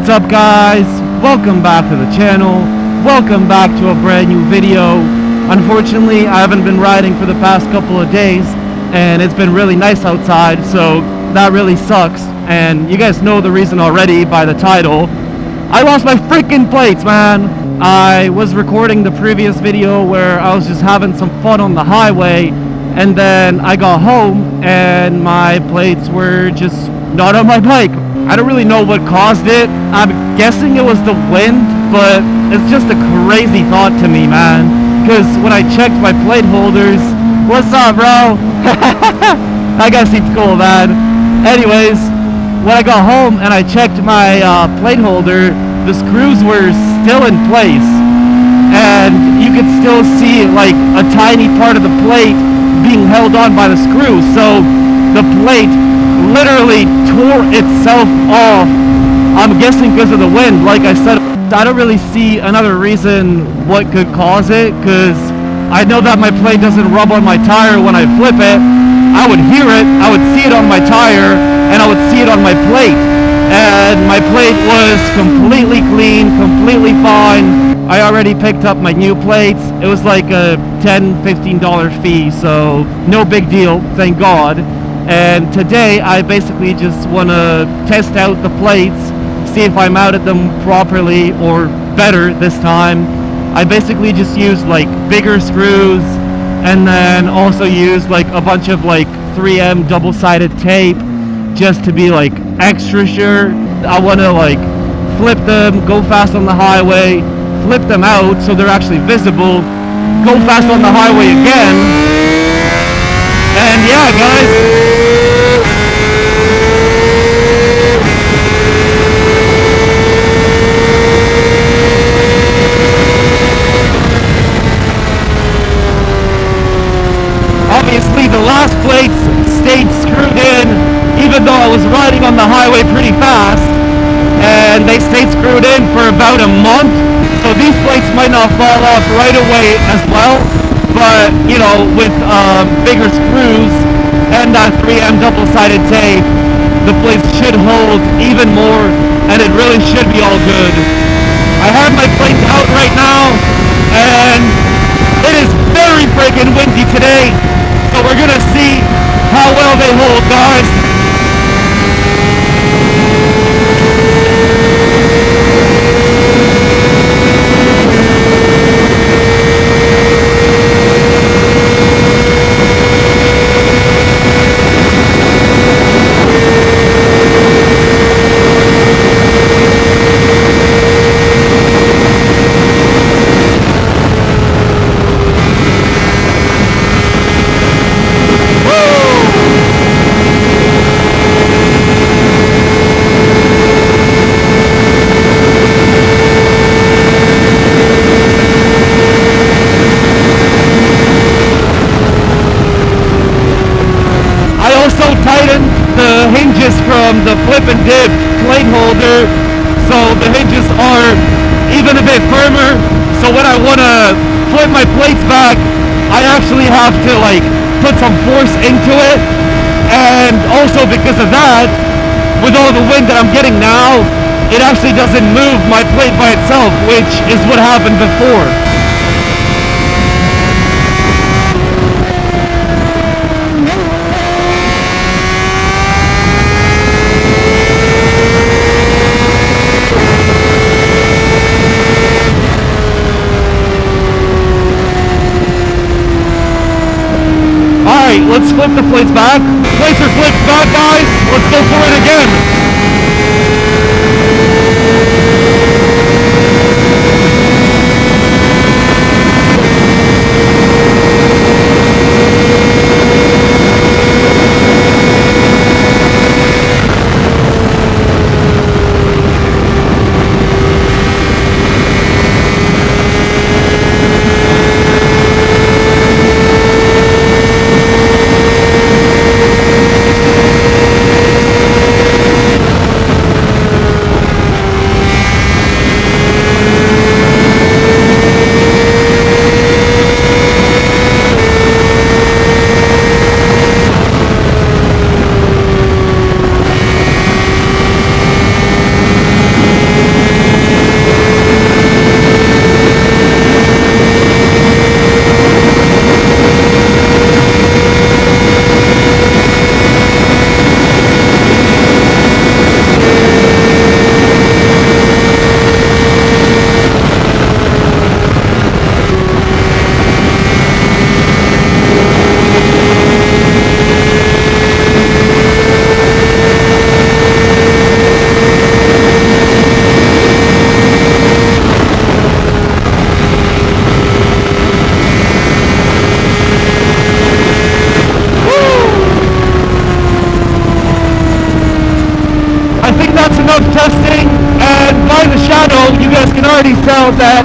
What's up, guys? Welcome back to the channel. Welcome back to a brand new video. Unfortunately, I haven't been riding for the past couple of days, and it's been really nice outside, so that really sucks. And you guys know the reason already by the title. I lost my freaking plates, man. I was recording the previous video where I was just having some fun on the highway, and then I got home and my plates were just not on my bike. I don't really know what caused it. I'm guessing it was the wind, but it's just a crazy thought to me, man. Because when I checked my plate holders, what's up, bro? I guess he's cool, man. Anyways, when I got home and I checked my plate holder, the screws were still in place, and you could still see like a tiny part of the plate being held on by the screw. So the plate literally tore itself off. I'm guessing because of the wind. Like I said, I don't really see another reason what could cause it, because I know that my plate doesn't rub on my tire when I flip it. I would hear it, I would see it on my tire, and I would see it on my plate. And my plate was completely clean, completely fine. I already picked up my new plates. It was like a $10-15 fee, so no big deal, thank God. And today I basically just want to test out the plates, see if I mounted them properly or better this time. I basically just used like bigger screws, and then also used like a bunch of like 3M double-sided tape just to be like extra sure. I want to like flip them, go fast on the highway, flip them out so they're actually visible, go fast on the highway again, and yeah, guys. Obviously the last plates stayed screwed in even though I was riding on the highway pretty fast, and they stayed screwed in for about a month, so these plates might not fall off right away as well, but you know, with bigger screws and that 3M double-sided tape, the plates should hold even more, and it really should be all good. I have my plates out right now, and it is very freaking windy today, so we're gonna see how well they hold, guys. Tightened the hinges from the flip and dip plate holder, so the hinges are even a bit firmer, so when I want to flip my plates back, I actually have to like put some force into it. And also because of that, with all the wind that I'm getting now, it actually doesn't move my plate by itself, which is what happened before. Let's flip the plates back. Plates are flipped back, guys. Let's go for it again.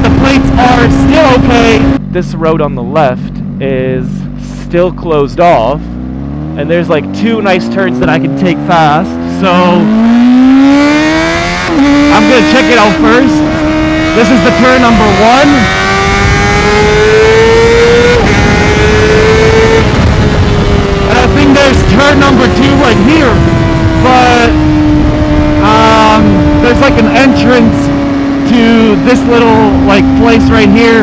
The plates are still okay. This road on the left is still closed off, and there's like 2 nice turns that I can take fast, so I'm gonna check it out first. This is the turn number 1. And I think there's turn number 2 right here, but there's like an entrance to this little like place right here,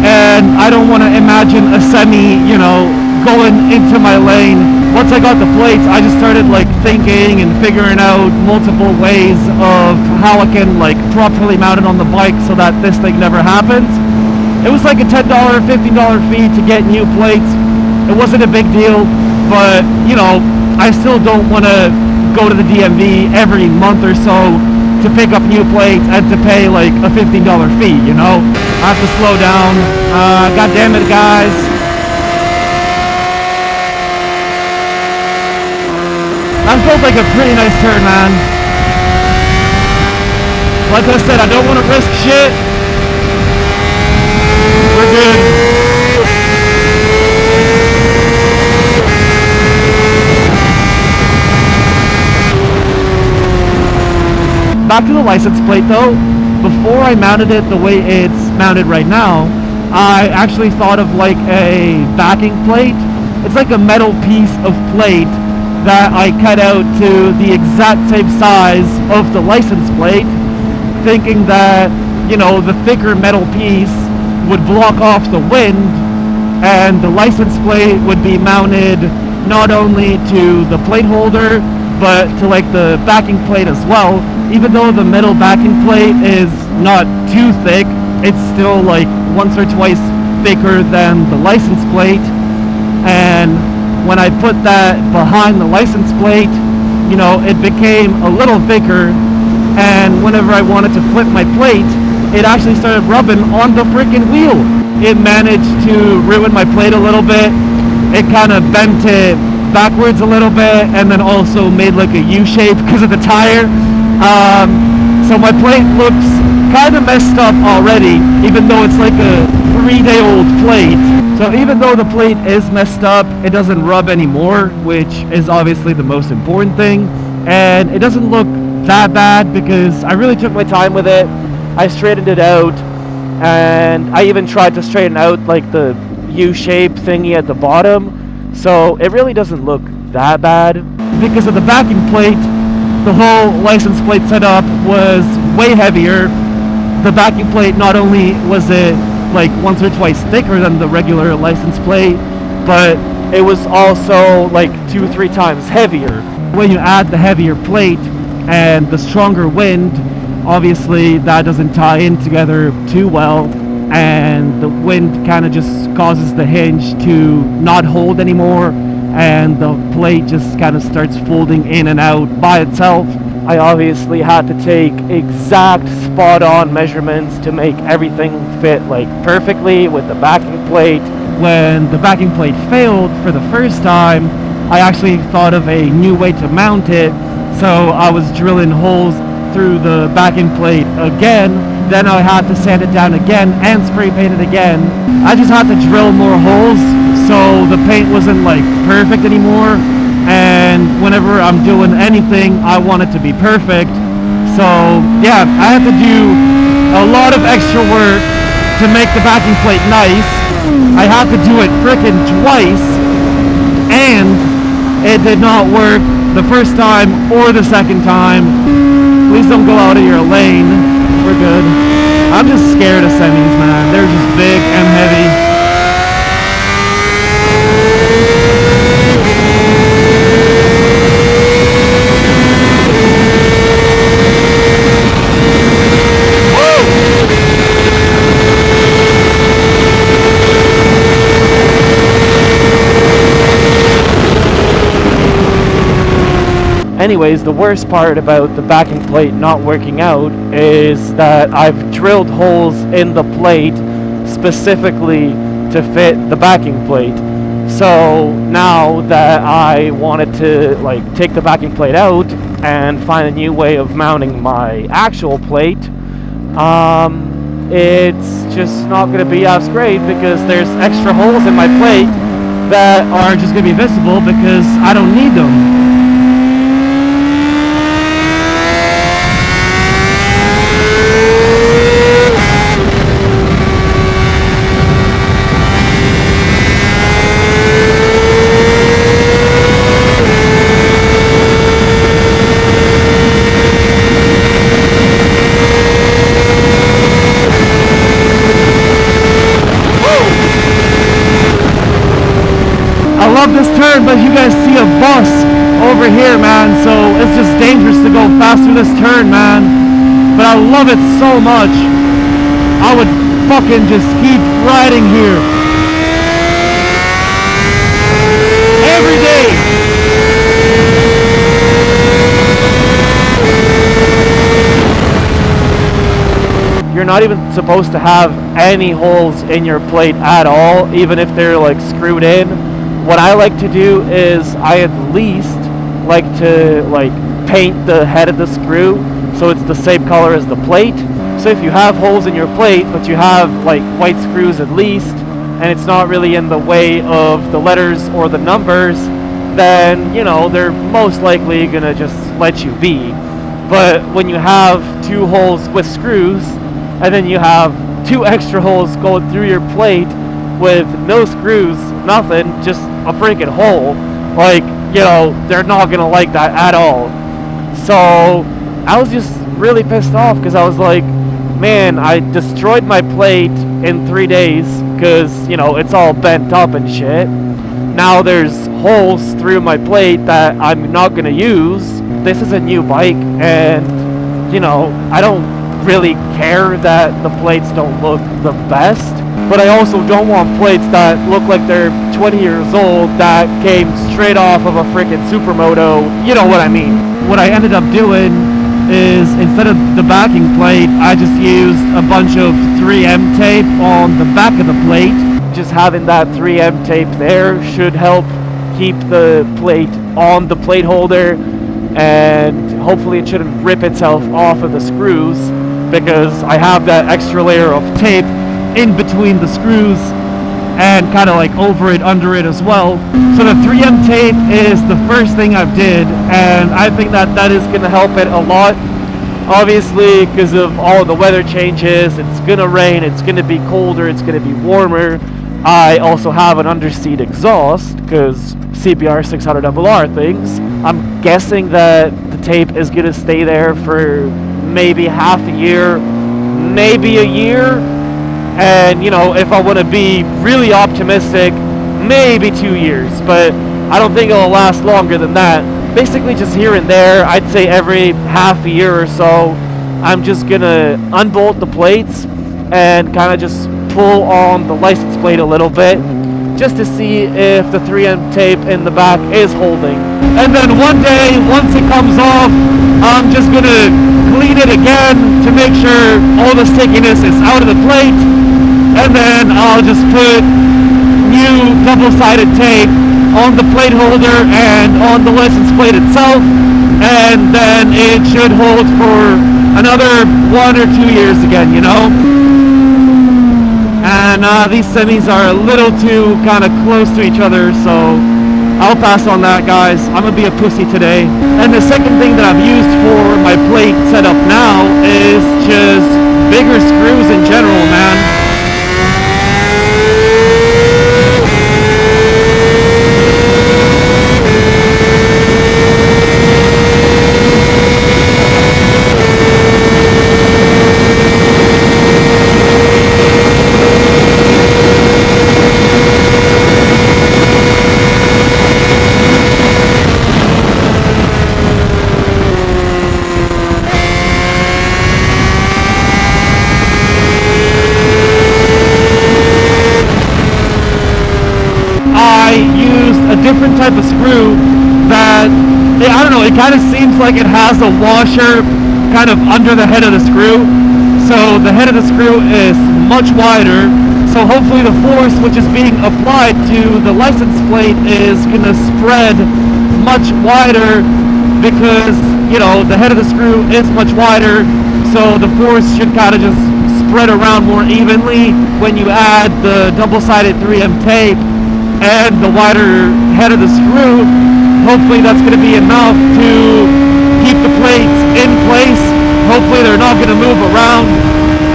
and I don't want to imagine a semi, you know, going into my lane. Once I got the plates, I just started like thinking and figuring out multiple ways of how I can like properly mount it on the bike so that this thing never happens. It was like a $10, $15 fee to get new plates. It wasn't a big deal, but you know, I still don't want to go to the DMV every month or so to pick up new plates and to pay like a $15 fee, you know? I have to slow down. God damn it, guys. That felt like a pretty nice turn, man. Like I said, I don't want to risk shit. We're good. Back to the license plate though. Before I mounted it the way it's mounted right now, I actually thought of like a backing plate. It's like a metal piece of plate that I cut out to the exact same size of the license plate, thinking that, you know, the thicker metal piece would block off the wind and the license plate would be mounted not only to the plate holder but to like the backing plate as well. Even though the metal backing plate is not too thick, it's still like once or twice thicker than the license plate. And when I put that behind the license plate, you know, it became a little thicker, and whenever I wanted to flip my plate, it actually started rubbing on the freaking wheel. It managed to ruin my plate a little bit. It kind of bent it backwards a little bit, and then also made like a U shape because of the tire. So my plate looks kind of messed up already, even though it's like a 3-day-old plate. So even though the plate is messed up, it doesn't rub anymore, which is obviously the most important thing. And it doesn't look that bad because I really took my time with it. I straightened it out, and I even tried to straighten out like the U-shape thingy at the bottom. So it really doesn't look that bad. Because of the backing plate, the whole license plate setup was way heavier. The backing plate, not only was it like once or twice thicker than the regular license plate, but it was also like 2 or 3 times heavier. When you add the heavier plate and the stronger wind, obviously that doesn't tie in together too well, and the wind kind of just causes the hinge to not hold anymore, and the plate just kind of starts folding in and out by itself. I obviously had to take exact spot-on measurements to make everything fit like perfectly with the backing plate. When the backing plate failed for the first time, I actually thought of a new way to mount it. So I was drilling holes through the backing plate again. Then I had to sand it down again and spray paint it again. I just had to drill more holes so the paint wasn't like perfect anymore. And whenever I'm doing anything, I want it to be perfect. So yeah, I had to do a lot of extra work to make the backing plate nice. I had to do it frickin' twice, and it did not work the first time or the second time. Please don't go out of your lane. We're good. I'm just scared of semis, man. They're just big and heavy. Anyways, the worst part about the backing plate not working out is that I've drilled holes in the plate specifically to fit the backing plate. So now that I wanted to like take the backing plate out and find a new way of mounting my actual plate, it's just not going to be as great because there's extra holes in my plate that are just going to be visible because I don't need them. I love this turn, but you guys see a bus over here, man, so it's just dangerous to go fast through this turn, man. But I love it so much. I would fucking just keep riding here every day. You're not even supposed to have any holes in your plate at all, even if they're like screwed in. What I like to do is I at least like to like paint the head of the screw so it's the same color as the plate. So if you have holes in your plate but you have like white screws at least, and it's not really in the way of the letters or the numbers, then you know they're most likely gonna just let you be. But when you have two holes with screws and then you have two extra holes going through your plate with no screws, nothing, just a freaking hole, like, you know, they're not gonna like that at all. So I was just really pissed off because I was like, man, I destroyed my plate in 3 days because, you know, it's all bent up and shit. Now there's holes through my plate that I'm not gonna use. This is a new bike, and you know, I don't really care that the plates don't look the best, but I also don't want plates that look like they're 20 years old that came straight off of a freaking supermoto. You know what I mean. What I ended up doing is, instead of the backing plate, I just used a bunch of 3M tape on the back of the plate. Just having that 3M tape there should help keep the plate on the plate holder, and hopefully it shouldn't rip itself off of the screws because I have that extra layer of tape in between the screws and kind of like over it, under it as well. So the 3M tape is the first thing I've did, and I think that that is going to help it a lot. Obviously, because of all the weather changes, it's going to rain, it's going to be colder, it's going to be warmer. I also have an underseat exhaust because CBR600RR things. I'm guessing that the tape is going to stay there for maybe half a year, maybe a year. And you know, if I want to be really optimistic, maybe 2 years, but I don't think it'll last longer than that. Basically just here and there, I'd say every half a year or so, I'm just gonna unbolt the plates and kind of just pull on the license plate a little bit just to see if the 3M tape in the back is holding. And then one day, once it comes off, I'm just gonna clean it again to make sure all the stickiness is out of the plate, and then I'll just put new double-sided tape on the plate holder and on the license plate itself, and then it should hold for another 1 or 2 years again, you know? And these semis are a little too kind of close to each other, so I'll pass on that, guys. I'm gonna be a pussy today. And the second thing that I've used for my plate setup now is just bigger screws in general, man. A different type of screw that, I don't know, it kind of seems like it has a washer kind of under the head of the screw. So the head of the screw is much wider, so hopefully the force which is being applied to the license plate is going to spread much wider because, you know, the head of the screw is much wider, so the force should kind of just spread around more evenly when you add the double-sided 3M tape and the wider head of the screw. Hopefully that's going to be enough to keep the plates in place. Hopefully they're not going to move around,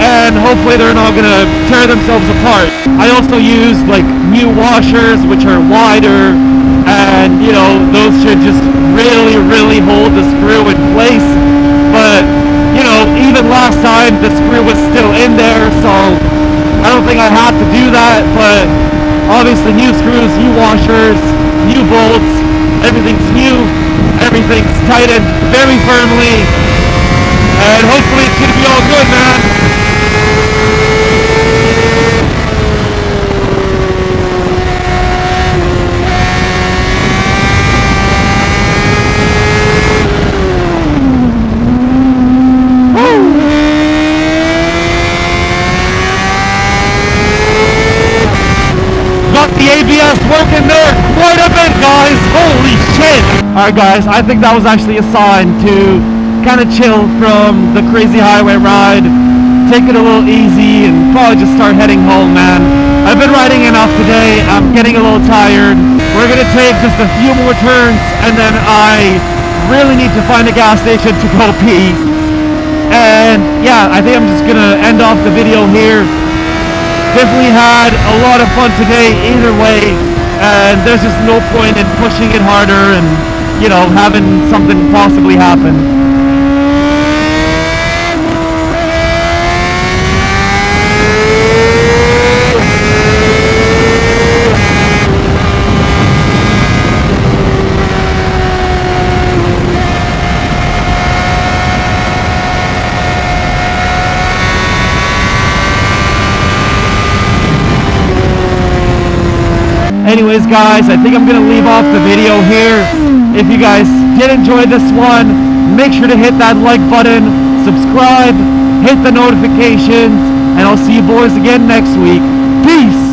and hopefully they're not going to tear themselves apart. I also use like new washers, which are wider, and you know, those should just really hold the screw in place. But you know, even last time the screw was still in there, so I don't think I have to do that. But obviously new screws, new washers, new bolts, everything's new, everything's tightened very firmly, and hopefully it's gonna be all good, man. Got the ABS working there quite a bit, guys. Holy shit. Alright guys, I think that was actually a sign to kind of chill from the crazy highway ride, take it a little easy, and probably just start heading home, man. I've been riding enough today. I'm getting a little tired. We're gonna take just a few more turns, and then I really need to find a gas station to go pee. And yeah, I think I'm just gonna end off the video here. Definitely had a lot of fun today either way, and there's just no point in pushing it harder and, you know, having something possibly happen. Anyways guys, I think I'm gonna leave off the video here. If you guys did enjoy this one, make sure to hit that like button, subscribe, hit the notifications, and I'll see you boys again next week. Peace!